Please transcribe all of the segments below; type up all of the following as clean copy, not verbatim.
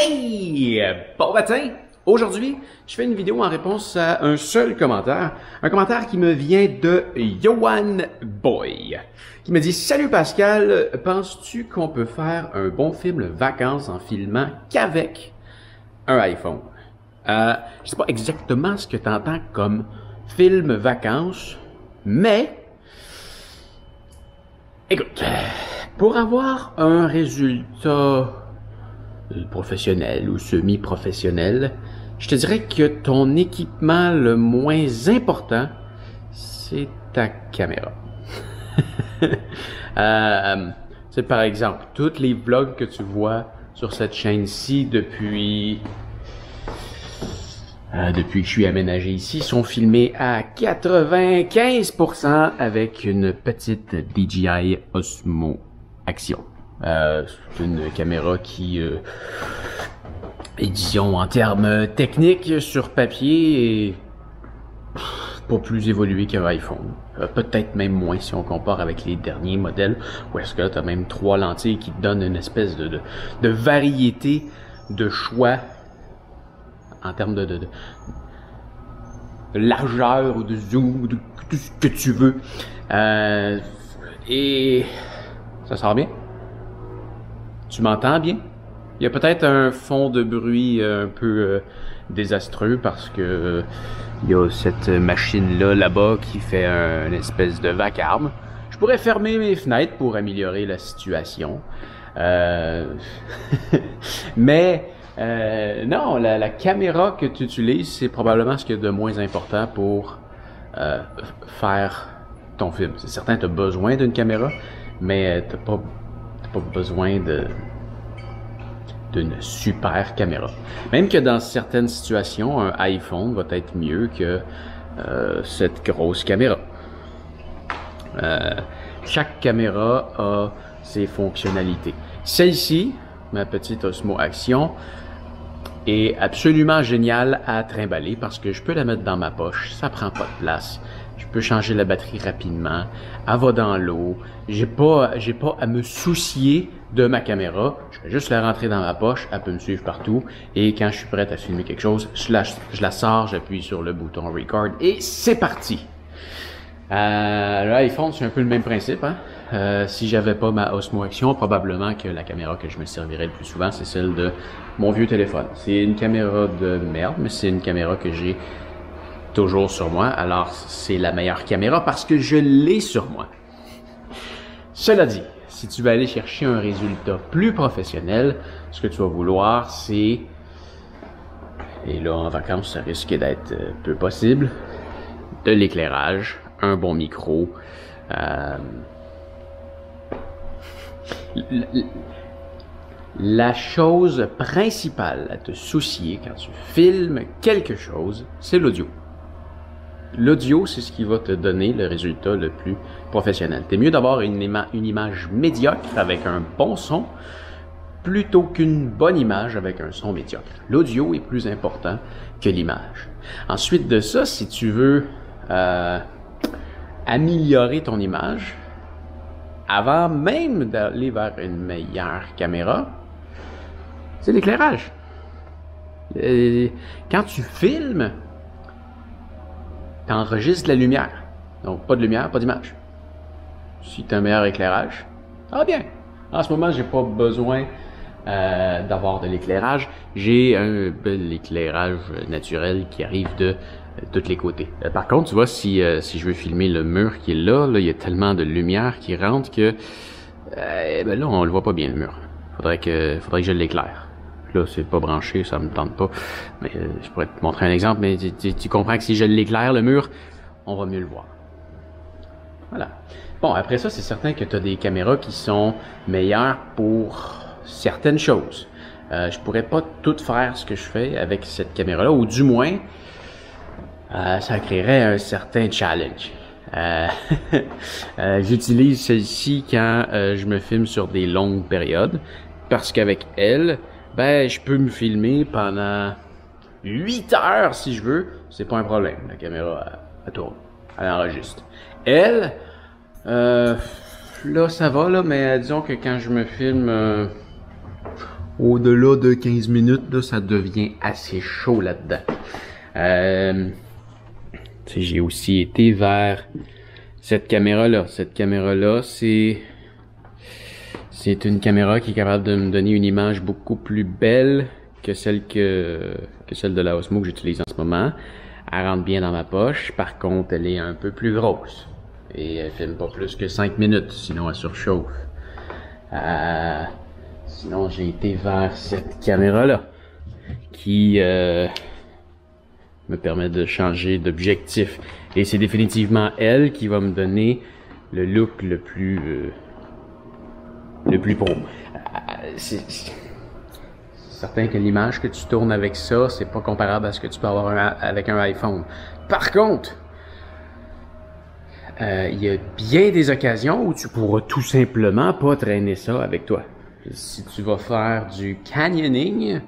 Hey! Bon matin! Aujourd'hui, je fais une vidéo en réponse à un seul commentaire. Un commentaire qui me vient de Yohan Boy, qui me dit « Salut Pascal, penses-tu qu'on peut faire un bon film vacances en filmant qu'avec un iPhone? » Je sais pas exactement ce que tu entends comme film vacances, mais écoute, pour avoir un résultat professionnel ou semi-professionnel, je te dirais que ton équipement le moins important, c'est ta caméra. C'est par exemple, tous les vlogs que tu vois sur cette chaîne-ci depuis que je suis aménagé ici sont filmés à 95% avec une petite DJI Osmo Action. C'est une caméra qui est, disons, en termes techniques sur papier, est pas plus évoluée qu'un iPhone. Peut-être même moins si on compare avec les derniers modèles, où est-ce que là, tu as même 3 lentilles qui te donnent une espèce de variété de choix en termes de largeur ou de zoom, de tout ce que tu veux. Et ça sort bien. Tu m'entends bien? Il y a peut-être un fond de bruit un peu désastreux parce que il y a cette machine-là là-bas qui fait une espèce de vacarme. Je pourrais fermer mes fenêtres pour améliorer la situation. Mais non, la caméra que tu utilises, c'est probablement ce qu'il y a de moins important pour faire ton film. C'est certain que tu as besoin d'une caméra, mais tu n'as pas besoin d'une super caméra. Même que dans certaines situations, un iPhone va être mieux que cette grosse caméra. Chaque caméra a ses fonctionnalités. Celle-ci, ma petite Osmo Action, est absolument géniale à trimballer parce que je peux la mettre dans ma poche, ça prend pas de place. Je peux changer la batterie rapidement, elle va dans l'eau, j'ai pas à me soucier de ma caméra, je vais juste la rentrer dans ma poche, elle peut me suivre partout et quand je suis prêt à filmer quelque chose, je la sors, j'appuie sur le bouton record et c'est parti. L'iPhone, c'est un peu le même principe, hein? Si j'avais pas ma Osmo Action, probablement que la caméra que je me servirais le plus souvent, c'est celle de mon vieux téléphone. C'est une caméra de merde, mais c'est une caméra que j'ai toujours sur moi, alors c'est la meilleure caméra parce que je l'ai sur moi. Cela dit, si tu veux aller chercher un résultat plus professionnel, ce que tu vas vouloir, c'est, et là en vacances ça risque d'être peu possible, de l'éclairage, un bon micro, la chose principale à te soucier quand tu filmes quelque chose, c'est l'audio. L'audio, c'est ce qui va te donner le résultat le plus professionnel. C'est mieux d'avoir une image médiocre avec un bon son plutôt qu'une bonne image avec un son médiocre. L'audio est plus important que l'image. Ensuite de ça, si tu veux améliorer ton image, avant même d'aller vers une meilleure caméra, c'est l'éclairage. Quand tu filmes, tu enregistres la lumière. Donc, pas de lumière, pas d'image. Si tu as un meilleur éclairage, ça va bien. En ce moment, j'ai pas besoin d'avoir de l'éclairage. J'ai un bel éclairage naturel qui arrive de tous les côtés. Par contre, tu vois, si je veux filmer le mur qui est là, il y a tellement de lumière qui rentre que ben là, on le voit pas bien le mur. Faudrait que je l'éclaire. Là, c'est pas branché, ça me tente pas. Mais je pourrais te montrer un exemple, mais tu comprends que si je l'éclaire, le mur, on va mieux le voir. Voilà. Bon, après ça, c'est certain que tu as des caméras qui sont meilleures pour certaines choses. Je pourrais pas tout faire ce que je fais avec cette caméra-là, ou du moins, ça créerait un certain challenge. J'utilise celle-ci quand je me filme sur des longues périodes, parce qu'avec elle, ben, je peux me filmer pendant 8 heures si je veux. C'est pas un problème. La caméra, elle tourne. Elle enregistre. Elle, là, ça va, là, mais disons que quand je me filme au-delà de 15 minutes, là, ça devient assez chaud là-dedans. J'ai aussi été vers cette caméra-là. Cette caméra-là, c'est une caméra qui est capable de me donner une image beaucoup plus belle que celle de la Osmo que j'utilise en ce moment. Elle rentre bien dans ma poche. Par contre, elle est un peu plus grosse. Et elle filme pas plus que 5 minutes, sinon elle surchauffe. Sinon, j'ai été vers cette caméra-là qui me permet de changer d'objectif. Et c'est définitivement elle qui va me donner le look le plus pro. C'est certain que l'image que tu tournes avec ça, c'est pas comparable à ce que tu peux avoir avec un iPhone. Par contre, il y a bien des occasions où tu pourras tout simplement pas traîner ça avec toi. Si tu vas faire du canyoning,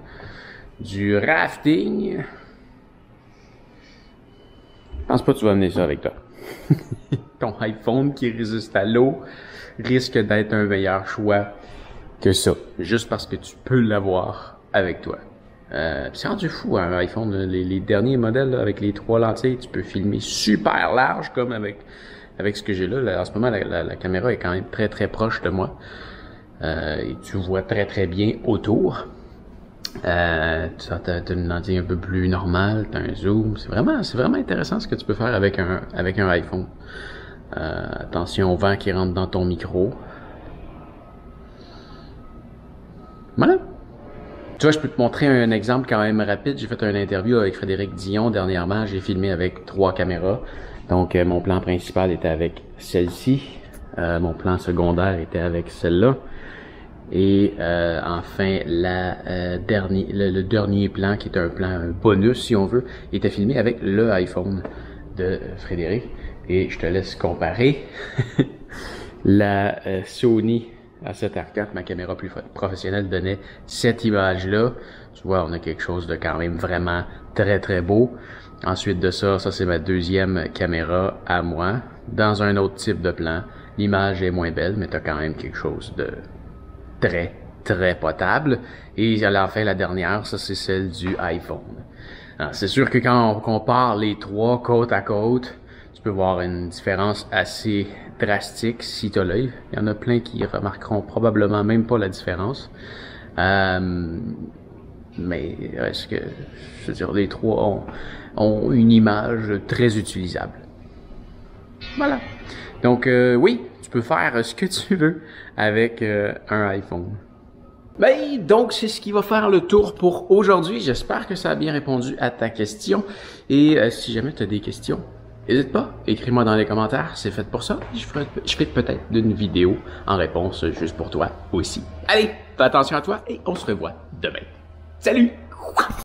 du rafting, je pense pas que tu vas amener ça avec toi. Ton iPhone qui résiste à l'eau risque d'être un meilleur choix que ça, juste parce que tu peux l'avoir avec toi. C'est rendu fou, hein, un iPhone, les derniers modèles là, avec les 3 lentilles, tu peux filmer super large comme avec ce que j'ai là. En ce moment, la caméra est quand même très très proche de moi. Et tu vois très très bien autour. Tu as une lentille un peu plus normale, tu as un zoom. C'est vraiment intéressant ce que tu peux faire avec un iPhone. Attention au vent qui rentre dans ton micro. Voilà. Tu vois, je peux te montrer un exemple quand même rapide. J'ai fait une interview avec Frédéric Dion dernièrement. J'ai filmé avec 3 caméras. Donc, mon plan principal était avec celle-ci. Mon plan secondaire était avec celle-là. Et enfin, le dernier plan, qui est un plan bonus, si on veut, était filmé avec le iPhone de Frédéric. Et je te laisse comparer la Sony A7R4, ma caméra plus professionnelle, donnait cette image-là. Tu vois, on a quelque chose de quand même vraiment très très beau. Ensuite de ça, c'est ma deuxième caméra à moi, dans un autre type de plan. L'image est moins belle, mais tu as quand même quelque chose de très, très potable. Et à la fin, la dernière, ça c'est celle du iPhone. C'est sûr que quand on compare les 3 côte à côte, tu peux voir une différence assez drastique si tu as l'œil. Il y en a plein qui remarqueront probablement même pas la différence. Mais est-ce que, je veux dire, les 3 ont une image très utilisable. Voilà. Donc oui, tu peux faire ce que tu veux avec un iPhone. Ben, donc c'est ce qui va faire le tour pour aujourd'hui. J'espère que ça a bien répondu à ta question. Et si jamais tu as des questions, n'hésite pas, écris-moi dans les commentaires, c'est fait pour ça. Je ferai peut-être une vidéo en réponse juste pour toi aussi. Allez, fais attention à toi et on se revoit demain. Salut!